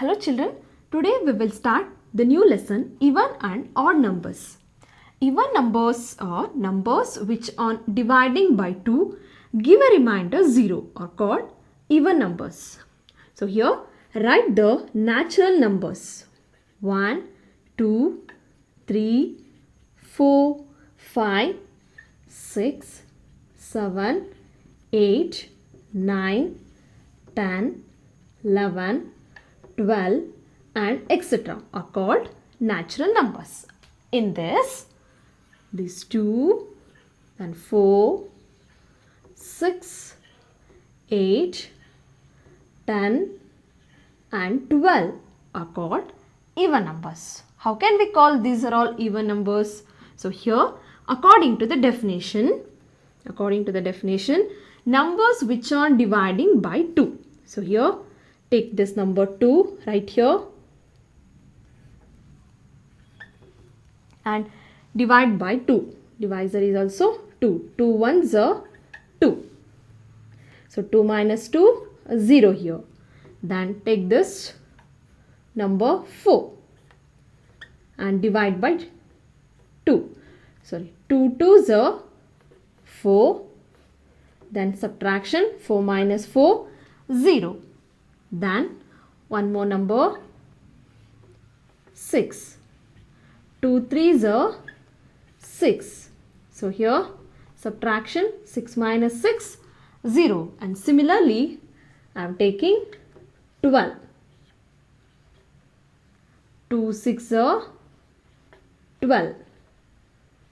Hello children, today we will start the new lesson even and odd numbers. Even numbers are numbers which on dividing by 2 give a remainder 0 are called even numbers. So here write the natural numbers 1, 2, 3, 4, 5, 6, 7, 8, 9, 10, 11, 12 and etc. are called natural numbers. In this, these 2, then 4, 6, 8, 10 and 12 are called even numbers. How can we call these are all even numbers? So here, according to the definition, numbers which are dividing by 2. So here, take this number 2 right here and divide by 2. Divisor is also 2. 2 ones are 2. So 2 minus 2 is 0 here. Then take this number 4 and divide by 2. 2 twos are 4. Then subtraction 4 minus 4 0. Then one more number 6. 2 threes are 6. So here subtraction 6 minus 6 0. And similarly I am taking 12. 2 6 are 12.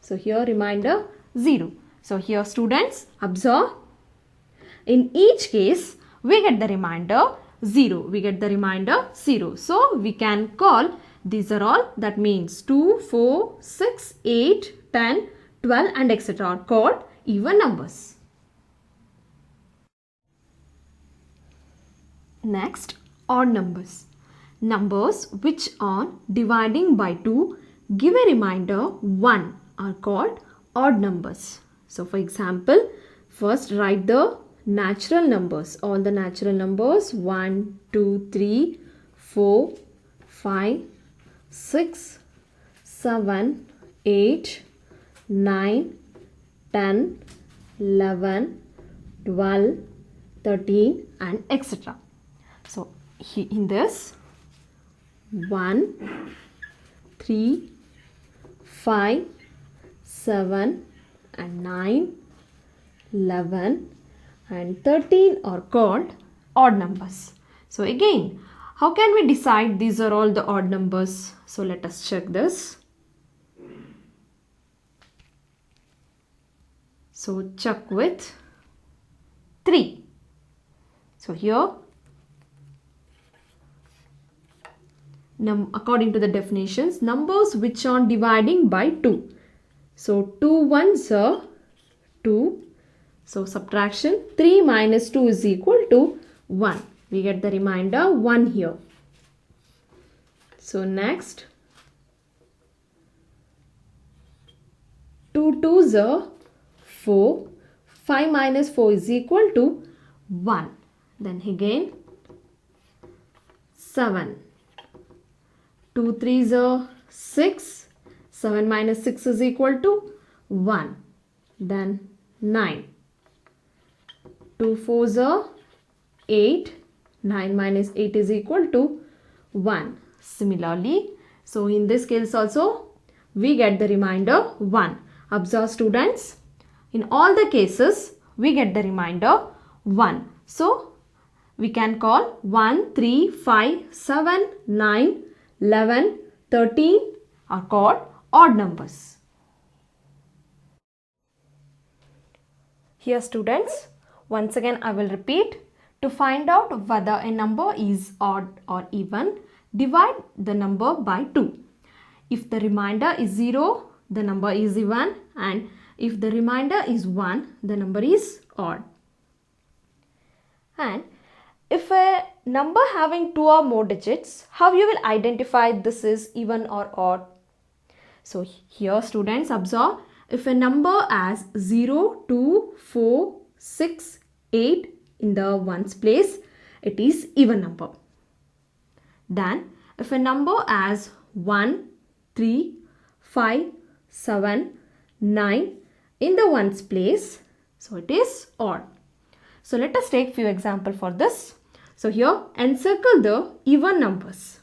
So here remainder 0. So here students observe, in each case we get the remainder 0. So we can call these are all, that means 2, 4, 6, 8, 10, 12 and etc. are called even numbers. Next, odd numbers. Numbers which on dividing by 2 give a remainder 1 are called odd numbers. So for example, first write the natural numbers, all the natural numbers 1, 2, 3, 4, 5, 6, 7, 8, 9, 10, 11, 12, 13 and etc. So in this 1, 3, 5, 7 and 9, 11 and 13 are called odd numbers. So again, how can we decide these are all the odd numbers? So let us check this. So check with 3. So here, according to the definitions, numbers which are dividing by 2. So 2 ones are 2. So subtraction 3 minus 2 is equal to 1. We get the remainder 1 here. So next, 2 twos are 4. 5 minus 4 is equal to 1. Then again 7. 2 threes are 6. 7 minus 6 is equal to 1. Then 9. 2 fours are 8. 9 minus 8 is equal to 1. Similarly, so in this case also we get the remainder 1. Observe students, in all the cases we get the remainder 1. So we can call 1, 3, 5, 7, 9, 11, 13 are called odd numbers. Here students, once again I will repeat. To find out whether a number is odd or even, divide the number by 2. If the remainder is 0, the number is even, and if the remainder is 1, the number is odd. And if a number having 2 or more digits, how you will identify this is even or odd? So here students observe, if a number has 0, 2, 4, 6, 8 in the ones place, it is even number. Then if a number has 1, 3, 5, 7, 9 in the ones place, so it is odd. So let us take few examples for this. So here encircle the even numbers.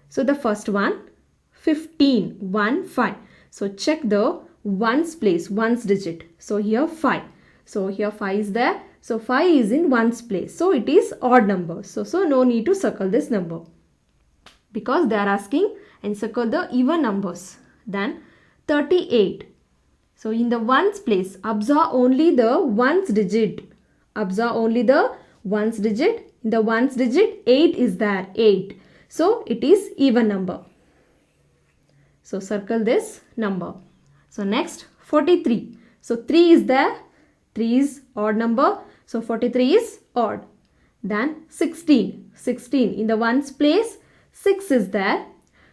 So the first one 15, 1, 5. So check the ones place, ones digit. So here 5. So here 5 is there. So 5 is in ones place. So it is odd number. So no need to circle this number. Because they are asking encircle the even numbers. Then 38. So in the ones place, observe only the ones digit. Observe only the ones digit. In the ones digit, 8 is there, 8. So it is even number. So circle this number. So next 43. So 3 is there. 3 is odd number. So 43 is odd. Then 16. 16 in the ones place, 6 is there.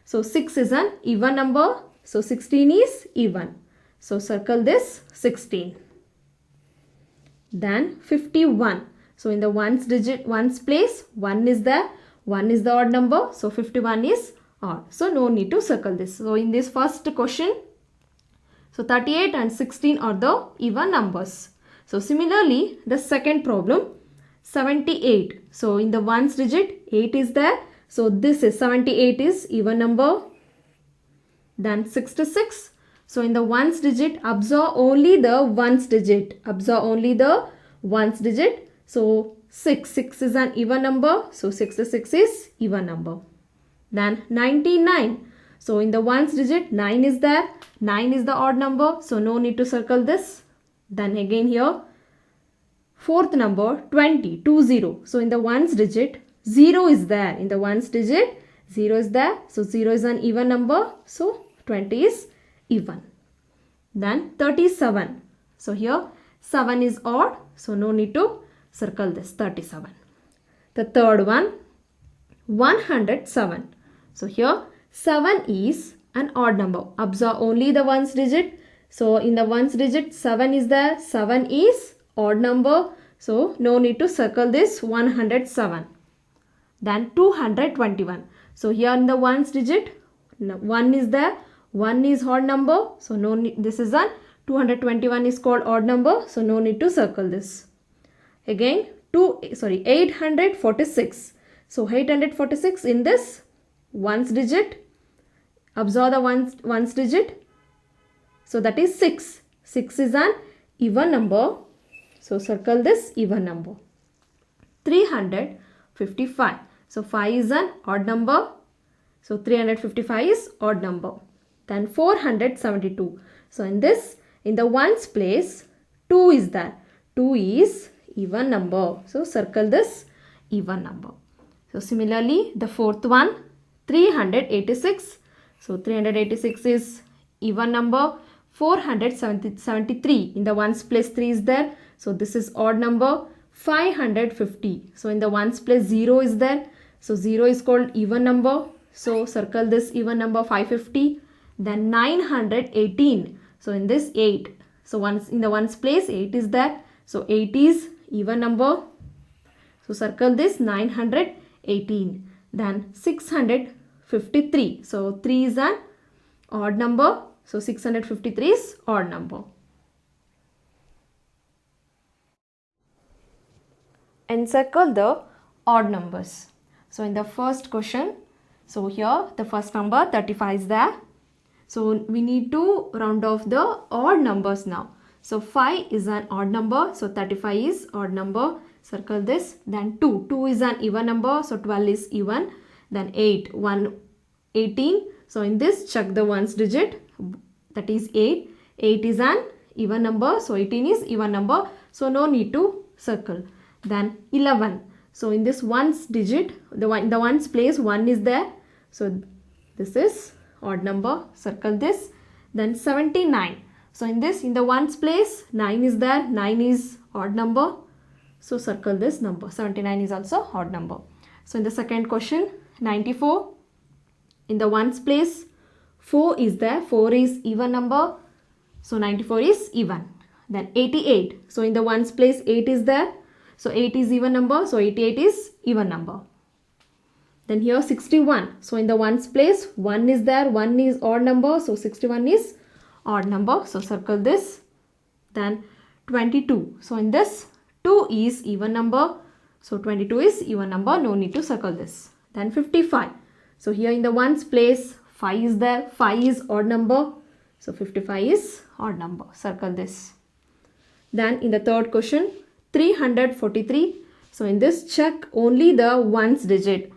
So 6 is an even number. So 16 is even. So circle this 16. Then 51. So in the ones digit, ones place, 1 is there. 1 is the odd number. So 51 is odd. So no need to circle this. So in this first question, so 38 and 16 are the even numbers. So similarly, the second problem, 78. So in the ones digit, 8 is there. So this is 78 is even number. Then 66. So in the ones digit, observe only the ones digit. Observe only the ones digit. So 6 is an even number. So 66 is even number. Then 99. So in the ones digit, 9 is there. 9 is the odd number. So no need to circle this. Then again here, fourth number 20. So in the ones digit, 0 is there. In the ones digit, 0 is there. So 0 is an even number. So 20 is even. Then 37. So here 7 is odd. So no need to circle this 37. The third one 107. So here 7 is an odd number. Observe only the ones digit. So in the ones digit 7 is there. 7 is odd number. So no need to circle this 107. Then 221. So here in the ones digit 1 is there. 1 is odd number. So no need, this is a 221 is called odd number. So no need to circle this. Again 846. So 846 in this ones digit. Observe the ones digit. So that is 6. 6 is an even number. So circle this even number. 355. So 5 is an odd number. So 355 is odd number. Then 472. So in this, in the ones place, 2 is there. 2 is even number. So circle this even number. So similarly, the fourth one, 386. So 386 is even number. 473. In the ones place, 3 is there. So this is odd number. 550. So in the ones place, 0 is there. So 0 is called even number. So circle this even number 550. Then 918. So in this 8. So once in the ones place 8 is there. So 8 is even number. So circle this 918. Then 653. So 3 is an odd number. So 653 is odd number. Encircle the odd numbers. So in the first question, so here the first number 35 is there. So we need to round off the odd numbers now. So 5 is an odd number. So 35 is odd number. Circle this. Then 2. 2 is an even number. So 12 is even. Then 8. 18. So in this check the ones digit. That is 8. 8 is an even number. So 18 is even number. So no need to circle. Then 11. So in this ones digit, the ones place 1 is there. So this is odd number. Circle this. Then 79. So in this, in the ones place 9 is there. 9 is odd number. So circle this number. 79 is also odd number. So in the second question, 94. In the ones place 4 is there. 4 is even number. So 94 is even. Then 88. So in the ones place 8 is there. So 8 is even number. So 88 is even number. Then here 61. So in the ones place, 1 is there, 1 is odd number. So 61 is odd number. So circle this. Then 22. So in this, 2 is even number. So 22 is even number. No need to circle this. Then 55. So here in the ones place, 5 is there. 5 is odd number. So 55 is odd number. Circle this. Then in the third question, 343. So in this, check only the ones digit.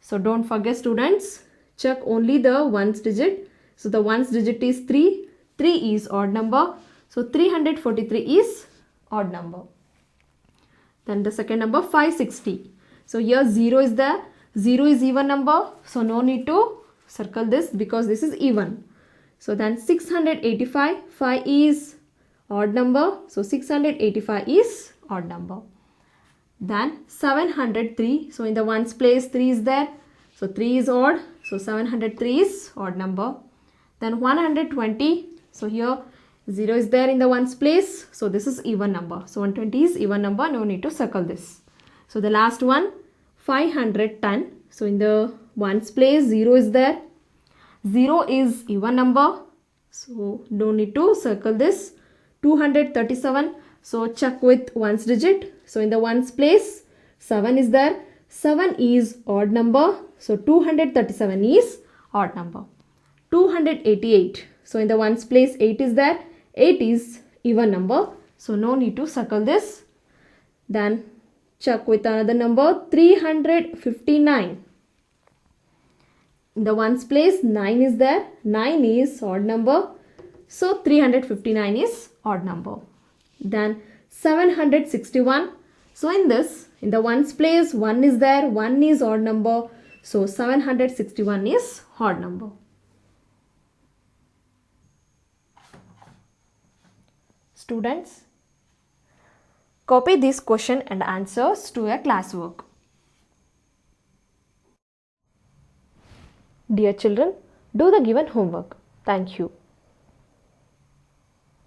So don't forget students, check only the ones digit. So the ones digit is 3. 3 is odd number. So 343 is odd number. Then the second number 560. So here 0 is there. 0 is even number. So no need to circle this because this is even. So then 685. 5 is odd number. So 685 is odd number. Then 703. So in the ones place 3 is there. So 3 is odd. So 703 is odd number. Then 120. So here 0 is there in the ones place. So this is even number. So 120 is even number. No need to circle this. So the last one 510. So in the ones place 0 is there. 0 is even number. So no need to circle this. 237. So check with ones digit. So in the ones place 7 is there. 7 is odd number. So 237 is odd number. 288. So in the ones place 8 is there. 8 is even number. So no need to circle this. Then check with another number 359. In the ones place 9 is there. 9 is odd number. So 359 is odd number. Then 761. So in this, in the ones place 1 is there. 1 is odd number. So 761 is odd number. Students, copy this question and answers to your classwork. Dear children, do the given homework. Thank you.